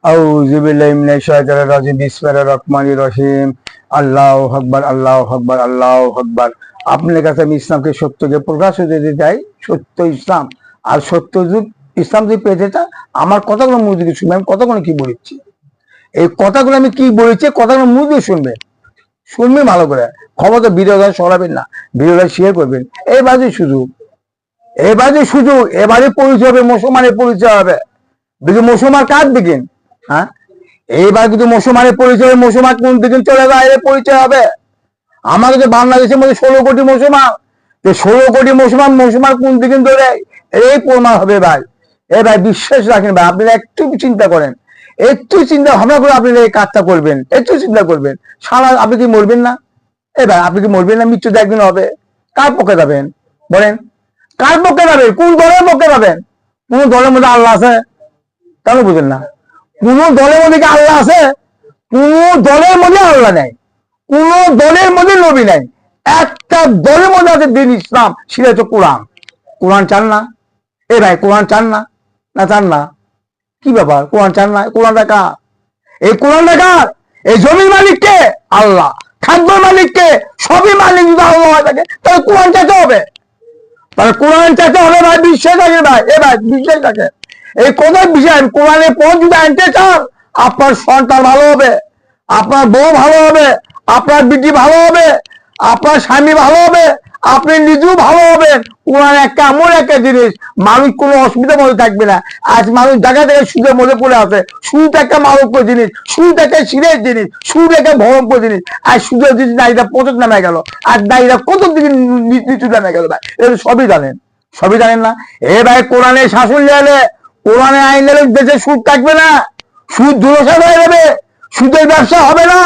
আউযু বিল্লাহি মিনাশ শাইতানির রাজিম বিসমিল্লাহির রহমানির রহিম আল্লাহু আকবার আল্লাহু আকবার আল্লাহু আকবার। আপনার কাছে আমি ইসলামকে সত্যকে প্রকাশ দিতে চাই, সত্য ইসলাম। আর সত্য ইসলাম যদি পেতে চান আমার কথাগুলো মনোযোগ শুনবেন। আমি কথাগুলো কি বলেছি, এই কথাগুলো আমি কি বলেছি, কথাগুলো মনোযোগ শুনবেন, শুনবেন ভালো করে। ক্ষমতা বিরোধী সরাবেন না, বিরোধী শেয়ার করবেন। এবারে সুযোগ, এবারে পরিচয় হবে, মুসলমানের পরিচয় হবে। দেখি মুসলমান কার দিকেন, হ্যাঁ এইবার কিন্তু মুসলমানের পরিচয়, মুসলমান কোন দিকে চলে যায় এর পরিচয় হবে। আমাদের যে বাংলাদেশের মধ্যে 16 কোটি মুসলমান, 16 কোটি মুসলমান কোন দিকে চলে এই প্রমাণ হবে ভাই। এ ভাই বিশ্বাস রাখেন ভাই, আপনারা একটু চিন্তা করেন, একটু চিন্তা ভাবনা করে আপনারা এই কাজটা করবেন, একটু চিন্তা করবেন। সারা আপনি কি মরবেন না? এ ভাই আপনি কি মরবেন না? মৃত্যু একদিন হবে। কার পক্ষে যাবেন বলেন? কার পক্ষে যাবেন? কোন দলের পক্ষে যাবেন? কোন দলের মধ্যে আল্লাহ আছে? কেন বুঝেন না? কোন দলের মধ্যে কি আল্লাহ আছে? কোন দলের মধ্যে আল্লাহ নাই, কোন দলের মধ্যে নবী নাই। একটা দলের মধ্যে আছে দিন ইসলাম, সেটা হচ্ছে কোরআন। কোরআন চান না? এ ভাই কোরআন চান না? না চান না? কি ব্যাপার, কোরআন চান না? কোরআন দেখা, এই কোরআন দেখার এই জমির মালিককে আল্লাহ, খাদ্যের মালিককে, সবই মালিক যদি আল্লাহ হয়ে থাকে তাহলে কোরআন চাইতে হবে। তাহলে কোরআন চাইতে হবে ভাই, বিশ্বাস থাকে ভাই। এ ভাই বিশ্বাস থাকে, এই কোথায় বিষয় কোরআনে পৌঁছ যদি আনতে চান, আপনার সন্তান ভালো হবে, আপনার বউ ভালো হবে, আপনার বিটি ভালো হবে, আপনার স্বামী ভালো হবে, আপনি নিজেও ভালো হবেন। কোরআন একটা এমন একটা জিনিস, মানুষ কোনো অসুবিধার মধ্যে থাকবে না। আজ মানুষ জায়গা থেকে সুদের মধ্যে পড়ে আছে। সুদ একটা মারক্য জিনিস, সুদ একটা সিরিয়াস জিনিস, সুদ একটা ভয়ঙ্কর জিনিস। আর সুদের জিনিস নারীরা প্রচুর নামে গেল, আর নারীরা কত দিকে নিচু নামে গেল ভাই, এটা সবই জানেন, সবই জানেন না? এ ভাই কোরআনে শাসন নিয়ে, কোরআনে আইন নিলে দেশে সুদ থাকবে না, সুদ দুরসাদ হয়ে যাবে, সুদের ব্যবসা হবে না,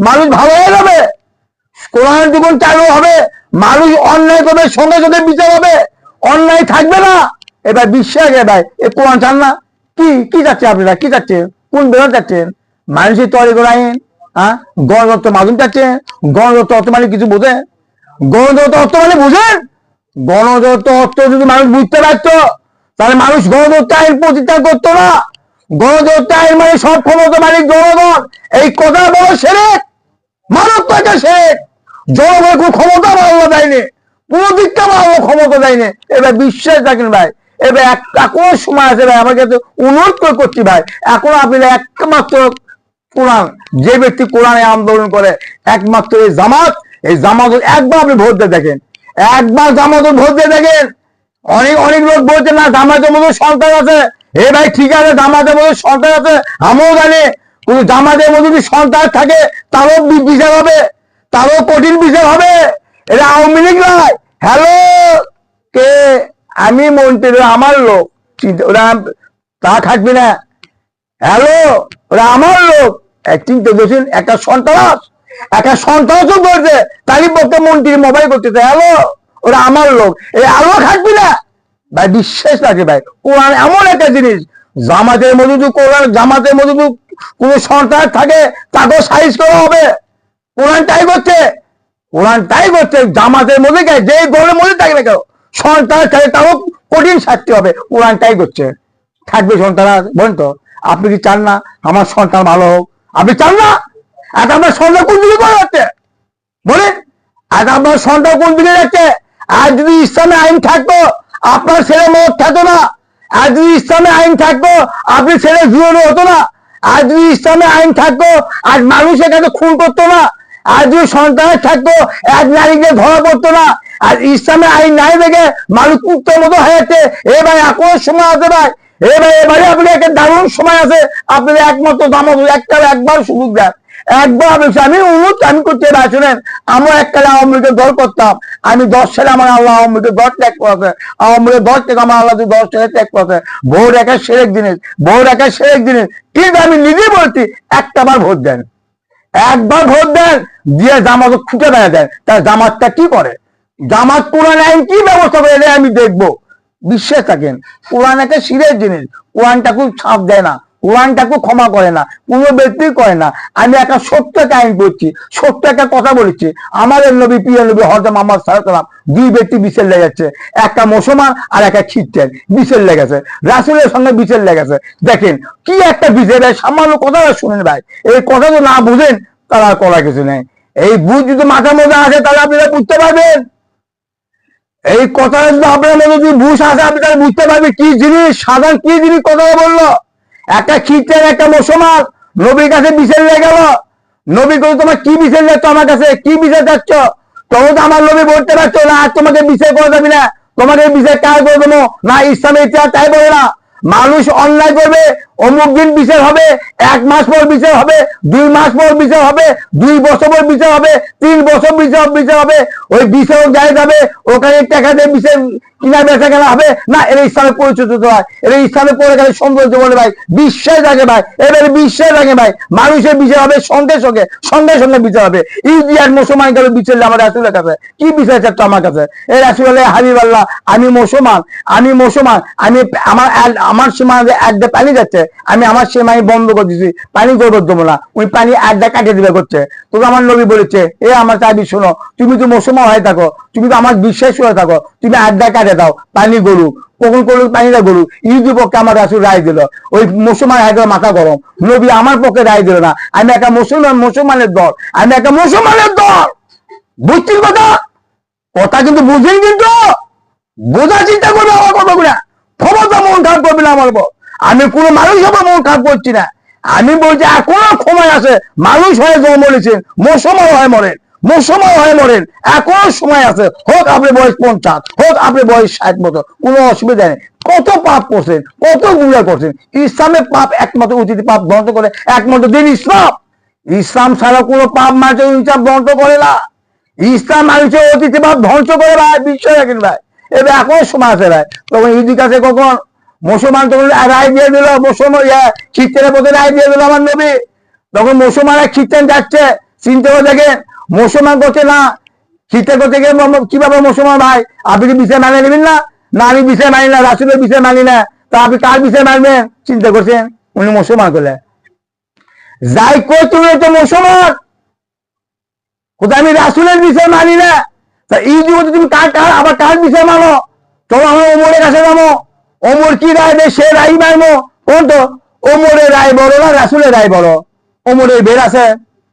মানুষ ভালো হয়ে যাবে। কোরআন যখন চালু হবে, মানুষ অন্যায় করবে, সঙ্গে সঙ্গে বিচার হবে, অন্যায় থাকবে না। এবার বিশ্বাস ভাই, এ কোরআন চান না? কি কি চাচ্ছে আপনারা, কি চাচ্ছেন? কোন বেরোন চাচ্ছেন? মানুষের তৈরি করে আইন, হ্যাঁ গণতন্ত্র মাধ্যম চাচ্ছেন? গণতন্ত্র অর্থ মানে কিছু বোঝেন? গণতন্ত্র অর্থ মানে বুঝেন? গণতন্ত্র অর্থ যদি মানুষ বুঝতে পারত তাহলে মানুষ গণতন্ত্র আইন প্রতিষ্ঠা করতো না। গণতন্ত্র আইন মানে সব ক্ষমতা মালিক জনগণ, এই কথা বলো সেরেক, মানব টাকা সেরেক। জনগণের কোন ক্ষমতা আল্লাহ দেয়নি, কোন দিকটা আল্লাহ ক্ষমতা দেয়নি। এবার বিশ্বাস রাখেন ভাই, এবার এখনো সময় আছে ভাই, আমাকে অনুরোধ করে করছি ভাই, এখন আপনি একমাত্র কোরআন, যে ব্যক্তি কোরআনে আন্দোলন করে একমাত্র এই জামাত একবার আপনি ভোট দিয়ে দেখেন, একবার জামাত ভোট দিয়ে দেখেন। অনেক অনেক লোক বলছে না জামাতের মধ্যে সন্তান আছে। এ ভাই ঠিক আছে, জামাতের মধ্যে সন্তান আছে, আমিও জানি। কিন্তু জামাতের মধ্যে যদি সন্তান থাকে তারও বিচার হবে, তারও কঠিন বিচার হবে। এটা আওয়ামী লীগ নয়। হ্যালো, কে? আমি মন্ত্রী, আমার লোক, ওরা তা থাকবে না। হ্যালো, ওরা আমার লোক। চিন্তা করছেন, একটা সন্ত্রাস করছে, তারই পক্ষে মন্ত্রী মোবাইল করতেছে। হ্যালো, ওরা আমার লোক, এই আলো থাকবি না ভাই। বিশ্বাস রাখে ভাই, কোরআন এমন একটা জিনিস, জামাতের মধ্যে যদি কোনো সন্ত্রাস থাকে তাকেও সাইজ করা হবে। কোরআন তাই করছে, জামাতের মধ্যে যে দলের মধ্যে থাকবে কেউ সন্ত্রাস থাকে তারও কঠিন শাস্তি হবে। কোরআন তাই করছে, থাকবে সন্তান। বলেন তো, আপনি কি চান না আমার সন্তান ভালো হোক? আপনি চান না? আর আপনার সন্তান কোন দিকে করে যাচ্ছে বলেন? আর আপনার সন্তান কোন দিকে যাচ্ছে? আর যদি ইসলামে আইন থাকতো আপনার ছেলে মত থাকতো না। আর যদি ইসলামে আইন থাকতো আপনি ছেলে জুয়ানো হতো না। আর যদি ইসলামে আইন থাকতো আজ মানুষ এখানে খুন করতো না। আর যদি সন্তান থাকতো এক নারীকে ধরা পড়তো না। আর ইসলামে আইন নাই দেখে মানুষ কুত্তার মতো হয়ে যাচ্ছে। এ ভাই এখনো সময় আছে ভাই, এবারে আপনি একটা দারুণ সময় আছে। আপনাদের একমাত্র জামাত একবার সুযোগ দেন, একবার। আমি অনুরোধ আমি করতে ভাই, শুনেন, আমরা এককালে আওয়ামী লীগের দল করতাম। আমি 10 সালে আমার আল্লাহ আওয়ামী লীগের দল ত্যাগ করেছে, আওয়ামী লীগের দল থেকে আমার আল্লাহ 10 সালে ত্যাগ করেছে। ভোট একটা সেরেক জিনিস, কিন্তু আমি নিজে বলছি, একটাবার ভোট দেন, একবার ভোট দেন, দিয়ে জামাত খুঁজে বেড়া দেন। তার জামাতটা কি করে, জামাত কোরআন আইন কি ব্যবস্থা করে আমি দেখবো। বিশ্বাস থাকেন, কোরআন একটা সিরিয়াস জিনিস, কোরআনটা খুব ছাপ দেয় না, কোরআনটাকে ক্ষমা করে না, কোনো ব্যক্তি করে না। আমি একটা সত্য কাহিনী বলছি, সত্য একটা কথা বলেছি। আমাদের নবী, প্রিয় নবী হযরত মুহাম্মদ সাল্লাল্লাহু আলাইহি ওয়াসাল্লাম, দুই ব্যক্তি বিছের লেগেছে, একটা মুসলমান আর একটা খ্রিস্টান বিছের লেগেছে, রাসূলের সঙ্গে বিছের লেগেছে। দেখেন কি একটা বিছের, সামান্য কথাটা শুনেন ভাই, এই কথা তো না বুঝেন তারা করা কিছু নেই। এই বুঝ যদি মাথার মধ্যে আসে তাহলে আপনারা বুঝতে পারবেন। এই কথা যদি আপনার মধ্যে যদি বুঝ আসে, আপনি তাহলে বুঝতে পারবেন কি জিনিস, সাধারণ কি জিনিস কথা বললো। একটা খ্রিস্টান একটা মুসলমান নবীর কাছে বিচার লেগে গেল। নবী করে তোমার কি বিচার যাচ্ছ আমার কাছে, কি বিচার যাচ্ছ? তখন তো আমার নবী বলতে পারছো না আর তোমাকে বিচার করে যাবি না, তোমাকে বিচার কার করে দেবো না, ইসলামের ইতিহাস তাই বলে না। মানুষ অন্যায় করবে, অমুক দিন বিচার হবে, 1 মাস পর বিচার হবে, 2 মাস পর বিচার হবে, 2 বছর পর বিচার হবে, 3 বছর বিচার হবে। ওই বিচারক যাই যাবে ওখানে টাকা দিয়ে বিচার কিনা বেচা কেনা হবে না। এর ইসলামের পরিচিত হয়, এর ইসলামের পরে গেলে সৌন্দর্য বলে ভাই, বিশ্বাস থাকে ভাই, এবারে বিশ্বাস থাকে ভাই। মানুষের বিচার হবে সঙ্গে সঙ্গে, সঙ্গে সঙ্গে বিচার হবে। ইন্ডিয়ার মুসলমান গেল বিচার আমার রাসূলের কাছে, কি বিচার চাচ্ছ আমার কাছে? এই রাসূল বলে হাবিব আল্লাহ, আমি মুসলমান, আমি আমার সীমা একটা পানি যাচ্ছে, আমি আমার সীমাই বন্ধ করে দিচ্ছি, পানি করবো দেবো না, ওই পানি একটা কাটিয়ে দিবে করছে। তো আমার নবী বলেছে, এ আমার চাবি শোনো, তুমি তো মুসলমান হয়ে থাকো, তুমি তো আমার বিশ্বাস হয়ে থাকো, তুমি একটা কাটে দাও, পানি গরু কখন করুক পানিটা গরু। ইহুদি পক্ষে আমার রাসূল রায় দিল, ওই মুসলমান হয়ে গেল মাথা গরম। নবী আমার পক্ষে রায় দিল না, আমি একটা মুসলমানের দল, আমি একটা মুসলমানের দল। বুঝছিস কথা? কথা কিন্তু বুঝেন, কিন্তু বোঝা চিন্তা করবে আমার কথাগুলো। ক্ষমতা মন খারাপ করবে না আমার উপর। আমি কোনো মানুষ হবে মন খারাপ করছি না, আমি বলছি এখনো সময় আছে। মানুষ হয়ে জন্ম নিয়েছেন, মুসলমান হয়ে মরেন, মুসলমান হয়ে মরেন, এখনো সময় আছে। হোক আপনি বয়স 50, হোক আপনি বয়স 60 বছর, কোনো অসুবিধা নেই। কত পাপ করছেন, কত গুণা করছেন। ইসলামের পাপ একমাত্র উচিত পাপ ধ্বংস করে একমাত্র দিন ইসলাম। ইসলাম ছাড়া কোনো পাপ মানুষের ইসলাম ধ্বংস করে না। ইসলাম মানুষের অতীতে পাপ ধ্বংস করে ভাই, বিশ্বাস রাখেন ভাই। এবার এখনো সময় আছে ভাই। তখন ইহুদির কাছে কখন মুসলমান তখন রায় দিয়ে দিল, মুসলমান খ্রিস্টানের পথে রায় দিয়ে দিল আমার নবী। তখন মুসলমানরা খ্রিস্টান যাচ্ছে, চিনতে হবে দেখেন, মুসলমান করছে না খ্রিস্টান করতে গিয়ে কিভাবে মুসলমান ভাই আপনি কি বিষয় মানে নেবেন না? না আমি বিষয় মানি না, রাসূলের বিষয় মানি না, তা আপনি কার বিষয় মানবেন? চিন্তা করছেন, উনি মুসলমান করলেন। যাই কই তুমি তো মুসলমান, কোথায় আমি রাসূলের বিষয় মানি না, তা এই যুগে তুমি আবার কার বিষয় মানো? চলো আমরা ওমরের কাছে যাবো, ওমর কি রায় দেয় সে রায় মানবো। কোন তো ওমরের রায় বড় না রাসূলের রায় বড়? ওমরের বের আছে,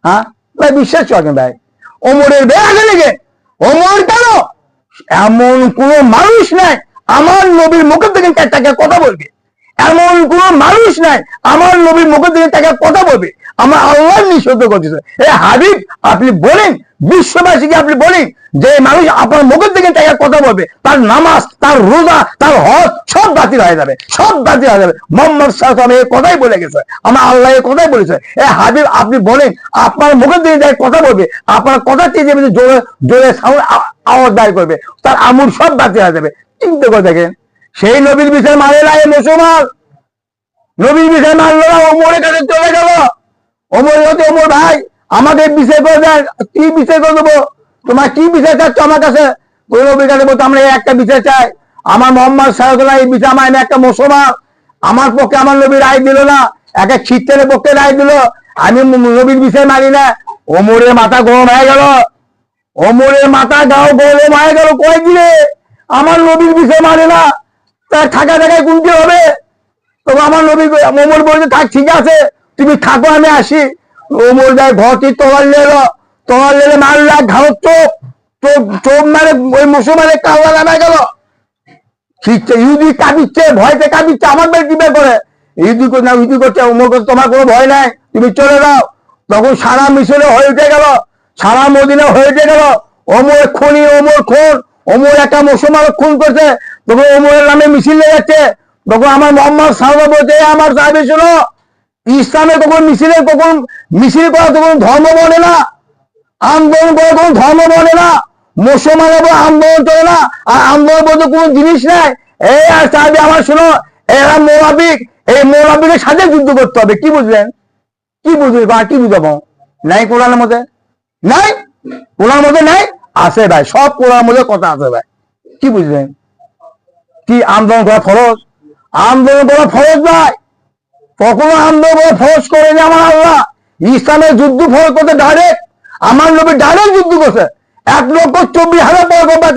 হ্যাঁ ভাই বিশ্বাস করেন ভাই, ওমরের বের আছে নাকি? ওমর কেন এমন কোন মানুষ নাই আমার নবীর মুখের থেকে তাকে কথা বলবে, এমন কোন মানুষ নাই আমার নবীর মুখের দিকে তাকে কথা বলবে। আমার আল্লাহ নিষিদ্ধ করতেছে। এ হাবিব আপনি বলেন, বিশ্ববাসীকে আপনি বলেন যে মানুষ আপনার মুখের দিকে তাকে কথা বলবে, তার নামাজ, তার রোজা, তার হজ সব বাতিল হয়ে যাবে, সব বাতিল হয়ে যাবে। মুহাম্মদ সাল্লাল্লাহু আলাইহি ওয়াসাল্লাম এই কথাই বলে গেছে, আমার আল্লাহ এই কথাই বলেছে। এ হাবিব আপনি বলেন, আপনার মুখের দিকে তাকে কথা বলবে, আপনার কথা চেয়ে জোরে জোরে সাউন্ড আওয়াজ দাঁড় করবে, তার আমল সব বাতিল হয়ে যাবে। চিন্তা করে দেখেন, সেই নবীর বিষয় মানে না এই মুসলমান, নবীর বিষয় মানলো না, ওমরের কাছে চলে গেল। ওমর হতে ওমর ভাই আমাকে বিষয় করে দেন, কি বিষয় করে দেবো, তোমার কি বিষয় চাচ্ছ আমার কাছে? ওই নবীর কাছে বলতো আমরা একটা বিষয় চাই, আমার মোহাম্মদ সাল্লাল্লাহু আলাইহি ওয়াসাল্লাম এই বিষয়, আমি একটা মুসলমান, আমার পক্ষে আমার নবী রায় দিল না, একটা খ্রিস্টানের পক্ষে রায় দিল, আমি নবীর বিষয় মানি না। ওমরের মাথা গরম হয়ে গেল, ওমরের মাথা গরম হয়ে গেল, কয় দিলে আমার নবীর বিষয় মানে না, তার থাকা জায়গায় কোনটি হবে? তবে আমার নবী ওমর বলছে থাক ঠিক আছে তুমি থাকো আমি আসি। ওমর যায় ঘরটি তোমার লেলে মারলা ঘাড় চোখ চোখ মারে ওই মুসলমানের কাওয়া নামে গেল। ইহুদি কাঁদিচ্ছে, ভয়তে কাঁদিচ্ছে, আমার বের কি বের করে ইহুদি না, ইহুদি করছে ওমর করছে তোমার কোনো ভয় নাই তুমি চলে যাও। তখন সারা মিশরে হয়ে উঠে গেল, সারা মদিনা হয়ে উঠে গেল, ওমর খুনি, ওমর খুন, ওমর একটা মুসলমান খুন করছে। তখন ওমরের নামে মিছিল যাচ্ছে। তখন আমার মোহাম্মদ সাল্লাল্লাহু আলাইহি ওয়াসাল্লাম বলছে আমার সাহাবী শোনো, ইসলামে কখন মিছিল করা তখন ধর্ম বলে না, আন্দোলন করে কোনো ধর্ম বলে না, মুসলমানের উপর আন্দোলন চলে না, আর আন্দোলন বলতে কোনো জিনিস নাই। এই আর সাহাবী আমার শোনো, এরা মোনাফিক, এই মোনাফিকের সাথে যুদ্ধ করতে হবে। কি বুঝলেন? কি বুঝলেন? কি বুঝাবো? নাই কোরআনের মধ্যে, নাই কোরআনের মধ্যে নাই, আছে ভাই, সব কোরআনের মধ্যে কথা আছে ভাই। কি বুঝলেন? কি আন্দোলন করা ফরজ? আন্দোলন করা ফরজ ভাই, কখনো আমরা ফরজ করেনি আমার আল্লাহ। ইসলামের যুদ্ধ ফরজ করতে ডাইরেক্ট আমার নবী ডাইরেক্ট যুদ্ধ করছে, 1,24,000 পয়গম্বর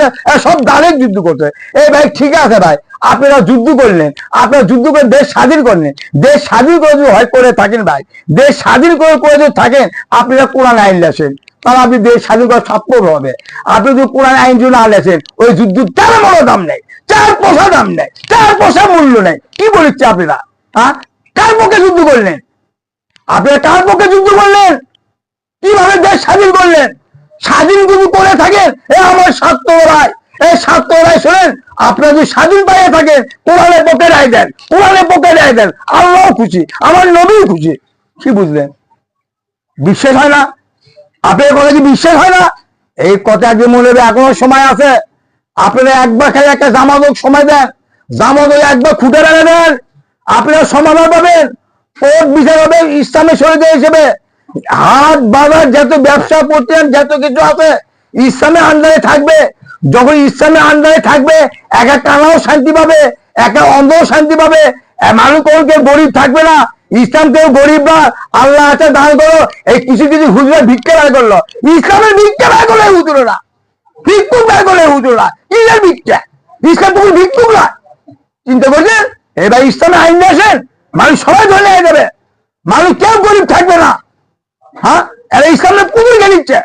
সব ডাইরেক্ট যুদ্ধ করছে। এই ভাই ঠিক আছে ভাই, আপনারা যুদ্ধ করলেন, আপনারা যুদ্ধ করে দেশ স্বাধীন করলেন, দেশ স্বাধীন করে যদি হয় করে থাকেন ভাই, দেশ স্বাধীন করে যদি থাকেন, আপনারা কোরআন আইন লেছেন, তাহলে আপনি দেশ স্বাধীন করা সফল হবে। আপনি যদি কোরআন আইন যদি না লেছেন, ওই যুদ্ধ 4 বড় দাম নেই, 4 পয়সা দাম নেই, 4 পয়সা মূল্য নেই। কি বলেছে আপনারা? হ্যাঁ, কার পক্ষে যুদ্ধ করলেন? আপনারা কার পক্ষে যুদ্ধ করলেন? কিভাবে দেশ স্বাধীন করলেন? স্বাধীন যদি করে থাকেন, এ আমার স্বার্থ ভাই, এই স্বার্থ ভাই শোনেন, আপনারা যদি স্বাধীন পাইয়ে থাকেন, কোরআনের পক্ষে রায় দেন, কোরআনের পক্ষে রায় দেন, আল্লাহ খুশি, আমার নবী খুশি। কি বুঝলেন? বিশ্বাস হয় না? আপনার কথা কি বিশ্বাস হয় না? এই কথা একদিন মনে হবে, এখনো সময় আছে। আপনারা একবার খালি একটা জামাতক সময় দেন, জামাতক একবার খুঁটে রেখে দেন, আপনারা সমাধান পাবেন, কোর্ট বিচার হবে ইসলামের শরীয়ত হিসেবে। হাট বাজার যত ব্যবসা প্রতিষ্ঠান যত কিছু আছে ইসলামের আন্ডারে থাকবে। যখন ইসলামের আন্ডারে থাকবে, একা কানাও শান্তি পাবে, একা অন্ধও শান্তি পাবে, মানুষ কেউ গরিব থাকবে না। ইসলাম কেউ গরিব না, আল্লাহ আছে দান করো। এই কিছু কিছু হুজুরা ভিক্ষা ব্যয় করলো, ইসলামের ভিক্ষা ব্যয় করলে হুজুরা, ভিক্ষুক ব্যয় করলে হুজুরা, ইসলাম ভিক্ষা, ইসলাম তখন ভিক্ষুক না। চিন্তা করছেন? এবার ইসলামের আইন আসেন, মানুষ সবাই ধরে নিয়ে যাবে, মানুষ কেউ গরিব থাকবে না। হ্যাঁ, এরা ইসলামের পুতুল খেলিচ্ছে,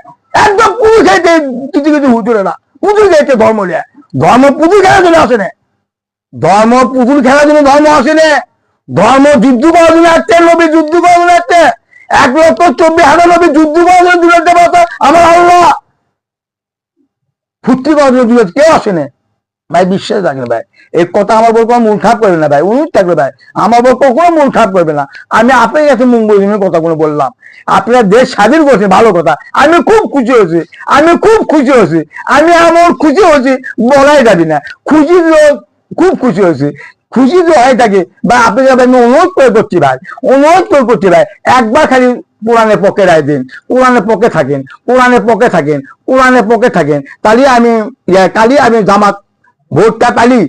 একদম পুতুল খেলতে কিছু কিছু হুজুরেরা পুতুল খেলছে ধর্ম নিয়ে। ধর্ম পুতুল খেলার জন্য আসে না, ধর্ম পুতুল খেলার জন্য ধর্ম আসে না, ধর্ম যুদ্ধ করার জন্য আসছে, নবী যুদ্ধ করার জন্য আসছে। 1,24,000 নবী যুদ্ধ করার জন্য দূরত্ব পাতা আমার আল্লাহ, ফুর্তি করার জন্য দূরত্ব কেউ আসে না। ভাই বিশ্বাস রাখেন ভাই, এই কথা আমার বল কোনো মন খারাপ করবে না ভাই, অনুরোধ থাকবে ভাই, আমার বল কখনো মন খারাপ করবে না। আমি আপনার কাছে মঙ্গলের কথাগুলো বললাম, আপনার দেশ স্বাধীন করছে ভালো কথা, আমি খুব খুশি হয়েছি, আমি খুব খুশি হয়েছি, আমি এমন খুশি হয়েছি বলাই যাবি না। খুশি খুব খুশি হয়েছি, খুশি যে হয় থাকে বা আপনি আমি অনুরোধ করে করছি ভাই, অনুরোধ করে করছি ভাই, একবার খালি কোরআনের পক্ষে রায় দিন, কোরআনের পক্ষে থাকেন, কোরআনের পক্ষে থাকেন, কোরআনের পক্ষে থাকেন, তাহলে আমি জামাত ভোটটা পালি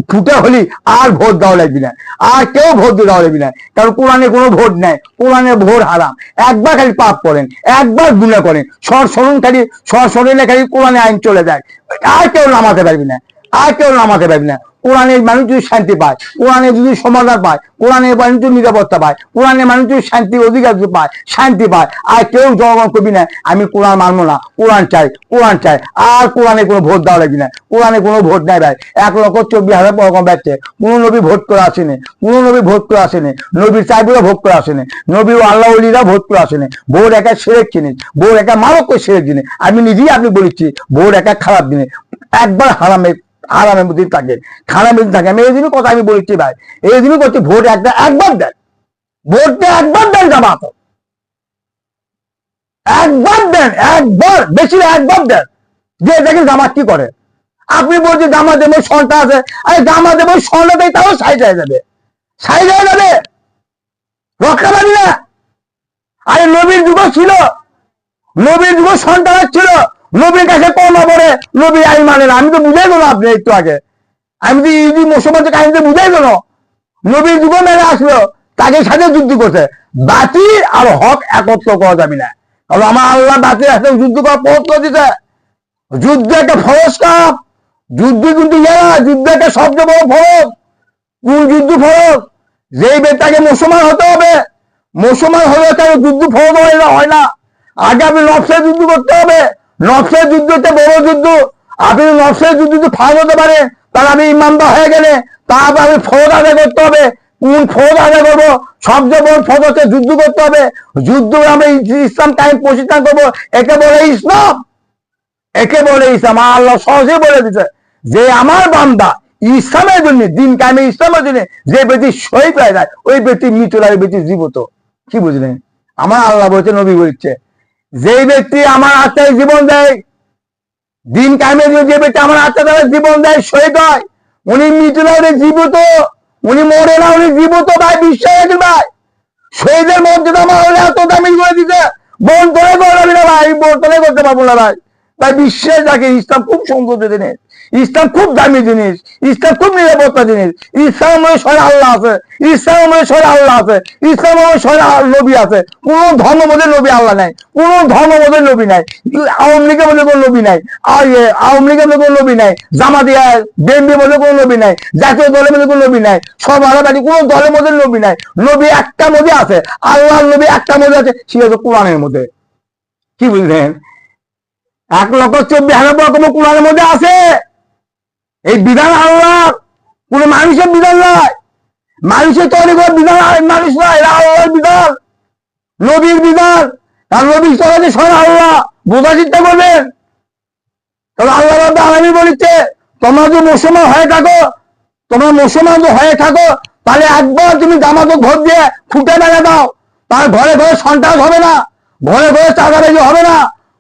ফুটে হলি আর ভোট দেওয়া লাগবি না, আর কেউ ভোট দিয়ে দেওয়া লাগবি না, কারণ কোরআনে কোনো ভোট নাই, কোরআনে ভোট হারাম। একবার খালি পাপ করেন, একবার গুনাহ করেন, সরসরণে খালি কোরআনে আইন চলে যায়, আর কেউ নামাতে পারবি না, আর কেউ নামাতে পারবি না। কোরআনের মানুষ যদি শান্তি পায়, কোরআনে যদি সমাধান পায়, কোরআনের মানুষ যদি নিরাপত্তা পায়, কোরআনের মানুষ যদি শান্তির অধিকার পায়, শান্তি পায়, আর কেউ জনগণ করবি না আমি কোরআন মানবো না, কোরআন চাই, কোরআন চাই, আর কোরআনে কোনো ভোট দেওয়া লাগবে না। কোরআনে কোনো ভোট নাই ভাই, 1,24,000 পয়গম্বর বাড়ছে, কোন নবী ভোট করে আসেনি, কোন নবী ভোট করে আসেনি, নবীর চাইবুরা ভোট করে আসেনি, নবী ও আল্লাহ ওলিরা ভোট করে আসেনি। ভোট একা সেরেক জিনিস, ভোট একা মারাত্মক সেরেক জিনিস, আমি নিজেই আপনি বলেছি ভোট একা খারাপ জিনিস, একবার হারামের মধ্যে থাকে, খারাপের মধ্যে থাকে। আমি এই জন্য কথা আমি বলেছি ভাই, এই জন্য করছি ভোট একবার দেন, ভোটটা একবার দেন, জামাত একবার দেন, একবার বেশি একবার দেন, যে দেখেন জামাত কি করে। আপনি বলছেন জামাত দেব সনটা আছে, আরে জামাত দেব সনটা দেয় তাও সাইজ হয়ে যাবে, সাইজ হয়ে যাবে, রক্ষা পাবি না। আরে নবীর যুগ ছিল, নবীর যুগ সন্তান ছিল, নবীর কাছে কমা পড়ে নবী আইন মানে না। আমি তো বুঝাই গেল আপনি একটু আগে, আমি তো ইদি মুসলমানদের কাহিনীতে বুঝাই গেল, নবীর যুগ মেনে আসলো, তাকে সাথে যুদ্ধ করছে। বাতিল আর হক একত্র করা যাবে না, কারণ আমার আল্লাহ বাতিল সাথে যুদ্ধ করা পথ করে দিতে। যুদ্ধ একটা ফরজ কাজ, যুদ্ধ কিন্তু যুদ্ধ একটা সবচেয়ে বড় ফরজ। কোন যুদ্ধ ফরজ? যেই বেটাকে মুসলমান হতে হবে, মুসলমান হলে তার যুদ্ধ ফরজ হয় না। আগে আপনি নফসের যুদ্ধ করতে হবে, নফসের যুদ্ধ হচ্ছে বড় যুদ্ধ। আপনি নফসের যুদ্ধ যদি ফাঁস হতে পারে, তাহলে আমি ইমানদার হয়ে গেলে তারপর আমি ফরজ আদায় করতে হবে। কোন ফরজ আদায় করবো? সবচেয়ে বড় ফরজ হচ্ছে যুদ্ধ করতে হবে। যুদ্ধ আমরা ইসলাম কায়েম প্রতিষ্ঠা করবো, একে বলে ইসলাম, একে বলে ইসলাম। আল্লাহ সহজে বলে দিচ্ছে যে আমার বান্দা ইসলামের জন্য, দিন কায়েমে ইসলামের জন্য যে ব্যক্তি শহীদ হয়ে যায়, ওই ব্যক্তি মৃত লাগে, ব্যক্তি জীবিত। কি বুঝলেন? আমার আল্লাহ বলছে, নবী বলছে, যে ব্যক্তি আমার আত্মায় জীবন দেয়, দিন কায়েমে যে ব্যক্তি আমার আত্মা দ্বারা জীবন দেয়, শহীদ হয়, উনি মৃত না, উনি জীবিত, উনি মরে না, উনি জীবিত। ভাই বিশ্বাস আছে ভাই, শহীদের মর্যাদা আমার হলে এত দামি করে দিতে, বোন তোলে করবি না ভাই, বোন তোলে করতে পারবো না ভাই। ভাই বিশ্বাস রাখে, ইসলাম খুব সুন্দর দিনে, ইসলাম খুব দামি জিনিস, ইসলাম খুব নিরাপত্তা জিনিস। ইসলামের স্বয়ং আল্লাহ আছে, ইসলামের স্বয়ং আল্লাহ আছে, ইসলামের স্বয়ং নবী আছে। কোন ধর্মবোধের নবী আল্লাহ নাই, কোন ধর্মবোধের নবী নাই। আওয়ামী লীগের মধ্যে কোনো নবী নাই, আওয়ামী লীগের মধ্যে কোনো নবী নাই, জামাতিয়া বিএনপির মধ্যে কোনো নবী নাই, জাতীয় দলের মধ্যে কোনো নবী নাই, সব আলাদাটি কোনো দলের মধ্যে নবী নাই। নবী একটা মধ্যে আছে, আল্লাহর নবী একটা মধ্যে আছে, সে হচ্ছে কোরআনের মধ্যে। কি বুঝলেন? 1,24,000 রকম কোরআনের মধ্যে আছে। এই বিধান আল্লাহ, কোন মানুষের বিধান নয়, মানুষের তৈরি করে বিধান মানুষ নয়, আল্লাহর বিধান, নবীর বিধান। আর নবী তৈরি স্বয়ং আল্লাহ, বোঝার চেষ্টা করবেন। তবে আল্লাহ রাব্বুল আলামিন বলেছে, তোমরা যদি মুসলমান হয়ে থাকো, তোমরা মুসলমান হয়ে থাকো, তাহলে একবার তুমি জামাতে ভোট দিয়ে ফুটে মেরে দাও, তার ঘরে ঘরে সন্ত্রাস হবে না, ঘরে ঘরে চাঁদাবাজি হবে না,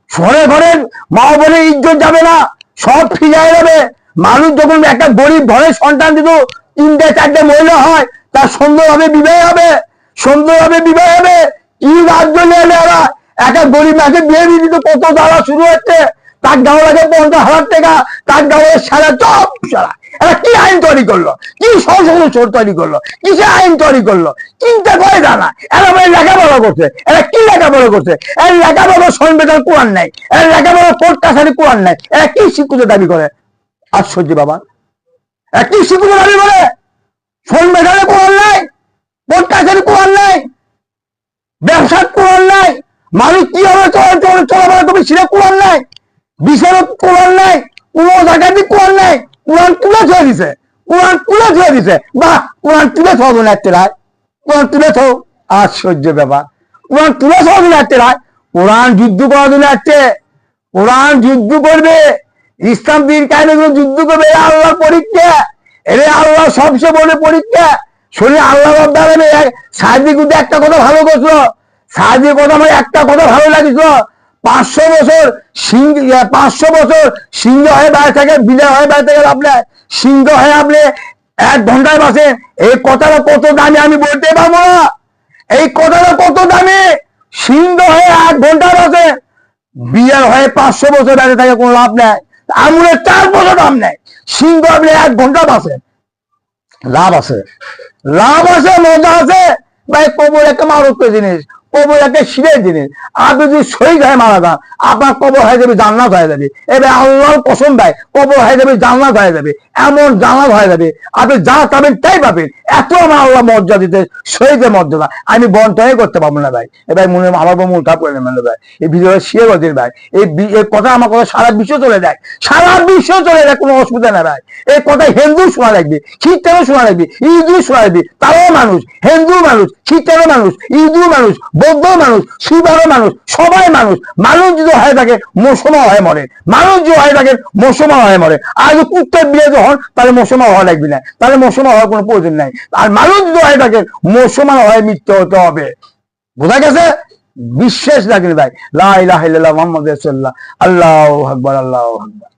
ঘরে ঘরে মা বোনের ইজ্জত যাবে না, সব ফিরে যাবে। মানুষ যখন একটা গরিব ঘরের সন্তান দিত 3-4টে মহিলা হয়, তার সুন্দরভাবে বিবাহ হবে, সুন্দরভাবে বিবাহ হবে। কি রাজ্য নিয়ে এরা একটা গরিব মাকে বিয়ে দিয়ে দিত, কত জ্বালা শুরু হচ্ছে। তার গাঁও লাগে 50,000 টাকা, তার গাঁয়ের সারা চপ সারা। এরা কি আইন তৈরি করলো, কি সংশোধন তৈরি করলো, কিসে আইন তৈরি করলো, চিন্তা করে জানা। এরা মানে লেখাপড়া করছে, এরা কি লেখাপড়া করছে? এর লেখাপড়া সংবিধান কোরআন নাই, এর লেখাপড়া কোর্ট কাছারি কোরআন নাই। এরা কি শিক্ষিত দাবি করে? আশ্চর্য বাবা, এরা কি শিক্ষিত দাবি করে? সংবিধানে কোরআন নাই, কোর্ট কাছারি কোরআন নাই, ব্যবসার কোরআন নাই, মানুষ কি হবে চলাফেরা করবে সেটা কোরআন নাই, বিচারক কোরআন নাই, কোন জায়গায় কোরআন নাই। কোরআন তুলে ছেড়ে দিছে, কোরআন তুলে ছেড়ে দিছে। বা কোরআন তুলে ছড়ো না একটা রায়, কোরআন তুলে ছো। আশ্চর্য ব্যাপার, কোরআন তুলে ছড়ো না একটা রায়। কোরআন যুদ্ধ করার জন্য আসছে, কোরআন যুদ্ধ করবে, ইসলাম দিন কাহিনী যুদ্ধ করবে। এরা আল্লাহর পরীক্ষা, এরা আল্লাহ সবচেয়ে বড় পরীক্ষা। শুনে আল্লাহ সাহায্যের কিন্তু একটা কথা ভালো করছো, সাহায্যের কথা আমার একটা কথা ভালো লাগিস। 500 বছর সিংহ, 500 বছর সিংহ হয়ে বাইরে থাকে, বিজয় হয়ে বাইরে থেকে আপনি সিংহ হয়ে আপনি 1 ঘন্টায় বাসেন। এই কথাটা কত দামি আমি বলতে পারবো না, এই কথাটা কত দামি। সিংহ হয়ে 1 ঘন্টায় বাসে, বিজয় হয়ে 500 বছর বাইরে থাকে, কোনো লাভ নেই। আমুলের 4 বছর দাম নেই। সিংহ আপনি 1 ঘন্টা বাসেন, লাভ আছে, লাভ আছে, মজা আছে। ভাই কবর একটা মারাত্মক জিনিস, কবর একটা শিরের জিনিস। আপনি যদি শহীদ হয়ে মারা যান, আপনার কবর হয়ে যাবে জান্নাত হয়ে যাবে। এবার আল্লাহর কসম ভাই, কবর হয়ে যাবে জান্নাত হয়ে যাবে, এমন জান্নাত হয়ে যাবে আপনি যা চাবেন তাই পাবেন। এত আমার আল্লাহ মর্যাদা দিতে, শহীদের মর্যাদা আমি বন্ধই করতে পারবো না ভাই। এবার মনে আমার মন খারাপ করে নেবেন ভাই, এই ভিডিওটা শেয়ার করে দিন ভাই। এই কথা আমার কথা সারা বিশ্ব চলে যায়, সারা বিশ্ব চলে যায়, কোনো অসুবিধা নেই ভাই। এই কথা হিন্দু শোনা লাগবে, খ্রিস্টানও শোনা লাগবে, ইহুদু শোনা লাগবে। তারাও মানুষ, হিন্দু মানুষ, খ্রিস্টানও মানুষ, ইহুদু মানুষ, বৌদ্ধ মানুষ, শিবারও মানুষ, সবাই মানুষ। মানুষ যদি হয়ে থাকে মুসলমান হয়ে মরে, মানুষ যদি হয়ে থাকে মুসলমান হয়ে মরে। আর যদি কুত্তার বিয়ে হন তাহলে মুসলমান হওয়া লাগবে না, তাহলে মুসলমান হওয়ার কোনো প্রয়োজন নাই। আর মানুষ যদি হয়ে থাকে মুসলমান হয়ে মৃত্যু হতে হবে। বোঝা গেছে? বিশ্বাস রাখেন ভাই, লা ইলাহা ইল্লাল্লাহ মুহাম্মাদুর রাসূলুল্লাহ, আল্লাহু আকবার, আল্লাহু আকবার।